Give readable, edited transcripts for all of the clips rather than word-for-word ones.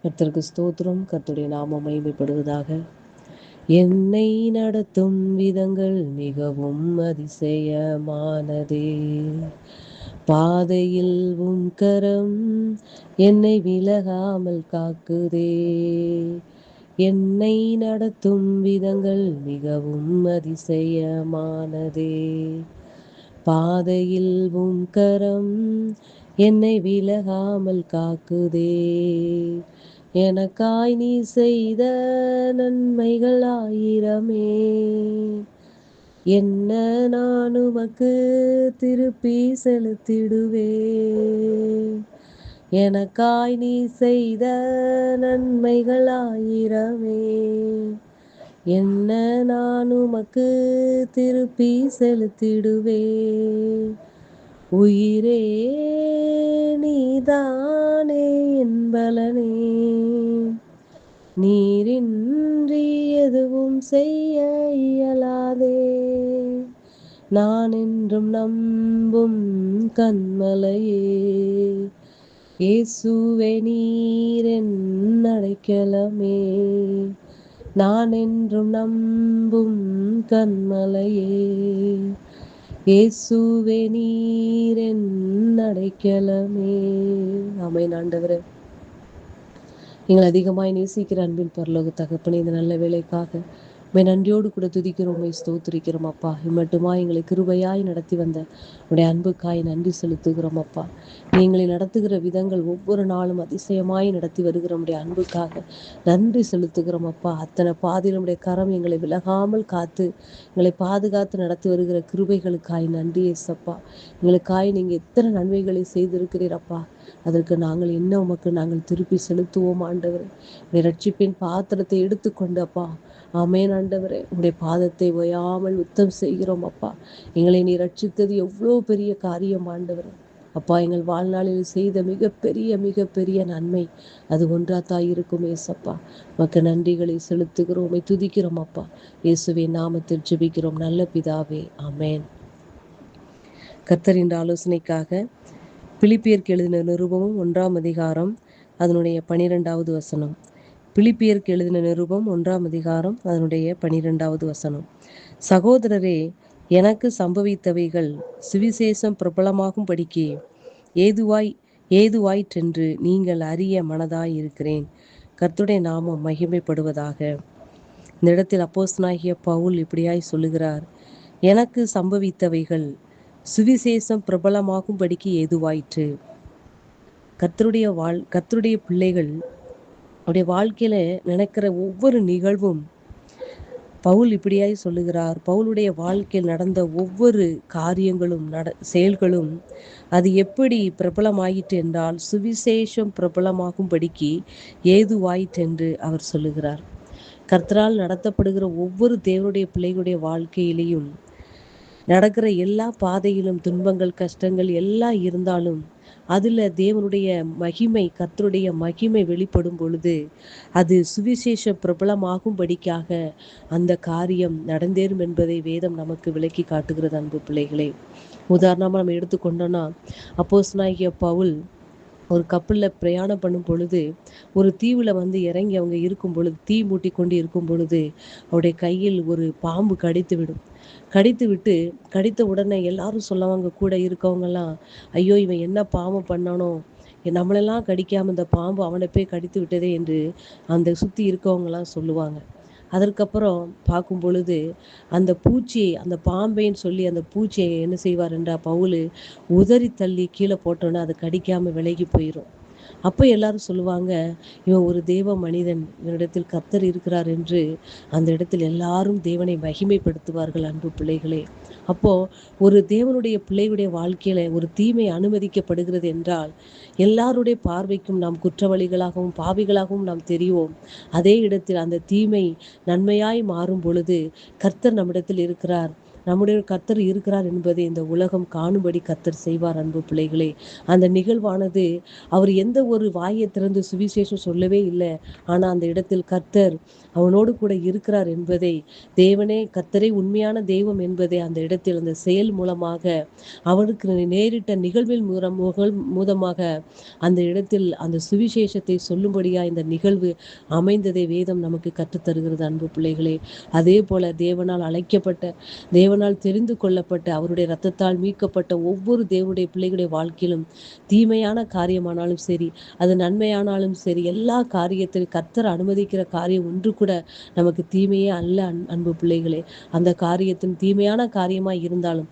கர்த்தருக்கு ஸ்தோத்திரம். கர்த்தருடைய நாமம் மகிமைப்படுவதாக. என்னை நடத்தும் விதங்கள் மிகவும் அதிசயமானதே. பாதையில் உம் கரம் என்னை விலகாமல் காக்குதே. என்னை நடத்தும் விதங்கள் மிகவும் அதிசயமானதே. பாதையில் உம் கரம் என்னை விலகாமல் காக்குதே. எனக்காய் நீ செய்த நன்மைகள் ஆயிரமே, என்ன நான் உமக்கு திருப்பி செலுத்திடுவேன். எனக்காய் நீ செய்த நன்மைகள் ஆயிரமே, என்ன நான் உமக்கு திருப்பி செலுத்திடுவேன். உயிரே நீதானே என் பலனே, நீரின்றி எதுவும் செய்ய இயலாதே. நான் என்றும் நம்பும் கன்மலையே, இயேசுவே நீரென் அடைக்கலமே. நான் என்றும் நம்பும் கன்மலையே, இயேசுவே நீரென் அடைக்கலமே. ஆமென். ஆண்டவரே, நீங்கள் அதிகமாய் நேசிக்கிற அன்பின் பரலோக தகப்பனே, இந்த நல்ல வேலைக்காக உம்மை நன்றியோடு கூட துதிக்கிறோம், உம்மை ஸ்தோத்திரிக்கிறோம் அப்பா. இம்மட்டுமா எங்களை கிருபையாய் நடத்தி வந்த உடைய அன்புக்காய் நன்றி செலுத்துகிறோம் அப்பா. நீங்களை நடத்துகிற விதங்கள் ஒவ்வொரு நாளும் அதிசயமாய் நடத்தி வருகிற உடைய அன்புக்காக நன்றி செலுத்துகிறோம் அப்பா. அத்தனை பாதையில் உடைய கரம் எங்களை விலகாமல் காத்து எங்களை பாதுகாத்து நடத்தி வருகிற கிருபைகளுக்காய் நன்றி ஏசப்பா. எங்களுக்காய் நீங்கள் எத்தனை நன்மைகளை செய்திருக்கிறீரப்பா. அதற்கு நாங்கள் என்ன உமக்கு நாங்கள் திருப்பி செலுத்துவோம் ஆண்டவரே. உடைய ரட்சிப்பின் பாத்திரத்தை எடுத்துக்கொண்டு அப்பா, ஆமென் ஆண்டவரே, உடைய பாதத்தை ஓயாமல் உத்தம் செய்கிறோம் அப்பா. எங்களை நீ ரட்சித்தது எவ்வளோ பெரிய காரியம் ஆண்டவரே. அப்பா, எங்கள் வாழ்நாளில் செய்த மிகப்பெரிய நன்மை அது ஒன்றாத்தாய் இருக்கும் ஏசப்பா. உமக்கு நன்றிகளை செலுத்துகிறோம், உம்மை துதிக்கிறோம் அப்பா. இயேசுவின் நாமத்தில் ஜெபிக்கிறோம் நல்ல பிதாவே, ஆமென். கர்த்தரின் ஆலோசனைக்காக பிலிப்பியருக்கு எழுதின நிருபமும் 1ஆம் அதிகாரம் அதனுடைய 12வது வசனம். பிலிப்பியருக்கு எழுதின நிருபம் 1ஆம் அதிகாரம் அதனுடைய 12வது வசனம். சகோதரரே, எனக்கு சம்பவித்தவைகள் சுவிசேஷம் பிரபலமாகும்படிக்கு ஏதுவாயிற்றென்று நீங்கள் அறிய மனதாய் இருக்கிறேன். கர்த்தருடைய நாமம் மகிமைப்படுவதாக. இந்த இடத்தில் அப்போஸ்தலனாகிய பவுல் இப்படியாய் சொல்லுகிறார், எனக்கு சம்பவித்தவைகள் சுவிசேஷம் பிரபலமாகும்படிக்கு ஏதுவாயிற்று. கர்த்தருடைய பிள்ளைகள் அவருடைய வாழ்க்கையில நினைக்கிற ஒவ்வொரு நிகழ்வும் பவுல் இப்படியாய் சொல்லுகிறார். பவுலுடைய வாழ்க்கையில் நடந்த ஒவ்வொரு காரியங்களும் செயல்களும் அது எப்படி பிரபலமாயிற்று என்றால் சுவிசேஷம் பிரபலமாகும்படிக்கு ஏதுவாயிற்று என்று அவர் சொல்லுகிறார். கர்த்தரால் நடத்தப்படுகிற ஒவ்வொரு தேவனுடைய பிள்ளைகளுடைய வாழ்க்கையிலையும் நடக்கிற எல்லா பாதையிலும் துன்பங்கள், கஷ்டங்கள் எல்லாம் இருந்தாலும் அதில் தேவனுடைய மகிமை, கர்த்தருடைய மகிமை வெளிப்படும் பொழுது அது சுவிசேஷம் பிரபலமாகும்படிக்காக அந்த காரியம் நடந்தேறும் என்பதை வேதம் நமக்கு விளக்கி காட்டுகிறது அன்பு பிள்ளைகளே. உதாரணமாக நம்ம எடுத்துக்கொண்டோன்னா, அப்போஸ்தலனாகிய பவுல் ஒரு கப்பலில் பிரயாணம் பண்ணும் பொழுது ஒரு தீவில் இறங்கி அவங்க இருக்கும் பொழுது, தீ மூட்டி கொண்டு இருக்கும் பொழுது அவருடைய கையில் ஒரு பாம்பு கடித்த உடனே எல்லாரும் சொல்லுவாங்க, கூட இருக்கவங்கெல்லாம், ஐயோ இவன் என்ன பாவம் பண்ணானோ, நம்மளெல்லாம் கடிக்காமல் இந்த பாம்பு அவனை போய் கடித்து விட்டதே என்று அந்த சுற்றி இருக்கவங்கெல்லாம் சொல்லுவாங்க. அதற்கப்புறம் பார்க்கும் பொழுது அந்த பாம்பைன்னு சொல்லி அந்த பூச்சியை என்ன செய்வார் என்றால் பவுல் உதறி தள்ளி கீழே போட்டோன்னே அது கடிக்காமல் விலகி போயிடும். அப்போ எல்லாரும் சொல்லுவாங்க, இவன் ஒரு தேவ மனிதன், இவனிடத்தில் கர்த்தர் இருக்கிறார் என்று அந்த இடத்தில் எல்லாரும் தேவனை மகிமைப்படுத்துவார்கள் அன்பு பிள்ளைகளே. அப்போ ஒரு தேவனுடைய பிள்ளைகளுடைய வாழ்க்கையில ஒரு தீமை அனுமதிக்கப்படுகிறது என்றால் எல்லாருடைய பார்வைக்கும் நாம் குற்றவாளிகளாகவும் பாவிகளாகவும் நாம் தெரிவோம். அதே இடத்தில் அந்த தீமை நன்மையாய் மாறும் பொழுது கர்த்தர் நம்மிடத்தில் இருக்கிறார், நம்முடைய கர்த்தர் இருக்கிறார் என்பதை இந்த உலகம் காணும்படி கர்த்தர் செய்வார். அன்பு பிள்ளைகளே, அந்த நிகழ்வானது அவர் எந்த ஒரு வாயை திறந்து சுவிசேஷம் சொல்லவே இல்லை. ஆனா அந்த இடத்தில் கர்த்தர் அவனோடு கூட இருக்கிறார் என்பதை, தேவனே கர்த்தரே உண்மையான தெய்வம் என்பதை அந்த இடத்தில் அந்த செயல் மூலமாக அவனுக்கு நேரிட்ட நிகழ்வின் மூலமாக அந்த இடத்தில் அந்த சுவிசேஷத்தை சொல்லும்படியா இந்த நிகழ்வு அமைந்ததை வேதம் நமக்கு கற்றுத்தருகிறது. அன்பு பிள்ளைகளே, அதே போல தேவனால் அழைக்கப்பட்ட, தேவனால் தெரிந்து கொள்ளப்பட்ட, அவருடைய இரத்தத்தால் மீட்கப்பட்ட ஒவ்வொரு தேவனுடைய பிள்ளைகளுடைய வாழ்க்கையிலும் தீமையான காரியமானாலும் சரி, அது நன்மையானாலும் சரி, எல்லா காரியத்திலும் கர்த்தர் அனுமதிக்கிற காரியம் ஒன்று கூட நமக்கு தீமையே அல்ல. அன்பு பிள்ளைகளே, அந்த காரியத்தின் தீமையான காரியமாய் இருந்தாலும்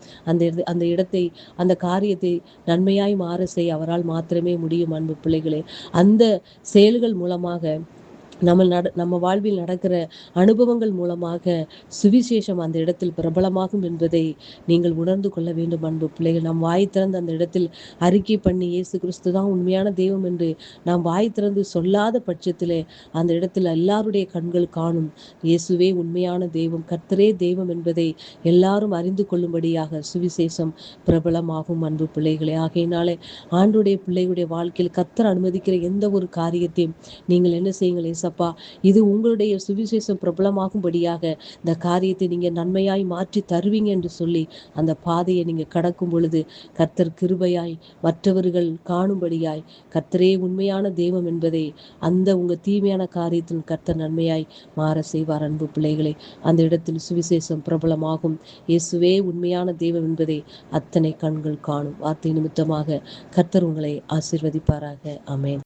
அந்த இடத்தை, அந்த காரியத்தை நன்மையாய் மாற செய்ய அவரால் மாத்திரமே முடியும். அன்பு பிள்ளைகளே, அந்த செயல்கள் மூலமாக நம்ம வாழ்வில் நடக்கிற அனுபவங்கள் மூலமாக சுவிசேஷம் அந்த இடத்தில் பிரபலமாகும் என்பதை நீங்கள் உணர்ந்து கொள்ள வேண்டும். அன்பு பிள்ளைகள், நாம் வாய் திறந்து அந்த இடத்தில் அறிக்கை பண்ணி இயேசு கிறிஸ்து தான் உண்மையான தெய்வம் என்று நாம் வாய் திறந்து சொல்லாத பட்சத்திலே அந்த இடத்தில் எல்லாருடைய கண்கள் காணும் இயேசுவே உண்மையான தெய்வம், கர்த்தரே தெய்வம் என்பதை எல்லாரும் அறிந்து கொள்ளும்படியாக சுவிசேஷம் பிரபலமாகும். அன்பு பிள்ளைகளே, ஆகையினாலே ஆண்டுடைய பிள்ளைகளுடைய வாழ்க்கையில் கர்த்தர் அனுமதிக்கிற எந்த ஒரு காரியத்தையும் நீங்கள் என்ன செய்யுங்கள், ஏசப்பா, இது உங்களுடைய சுவிசேஷம் பிரபலமாகும்படியாக இந்த காரியத்தை நீங்க நன்மையாய் மாற்றி தருவீங்க என்று சொல்லி அந்த பாதையை நீங்க கடக்கும் பொழுது கர்த்தர் கிருபையாய் மற்றவர்கள் காணும்படியாய் கர்த்தரே உண்மையான தெய்வம் என்பதை அந்த உங்க தீமையான காரியத்தில் கர்த்தர் நன்மையாய் மாற செய்வார். அன்பு பிள்ளைகளை, அந்த இடத்தில் சுவிசேஷம் பிரபலமாகும். இயேசுவே உண்மையான தெய்வம் என்பதை அத்தனை கண்கள் காணும். வார்த்தை நிமித்தமாக கர்த்தர் உங்களை ஆசீர்வதிப்பாராக. ஆமென்.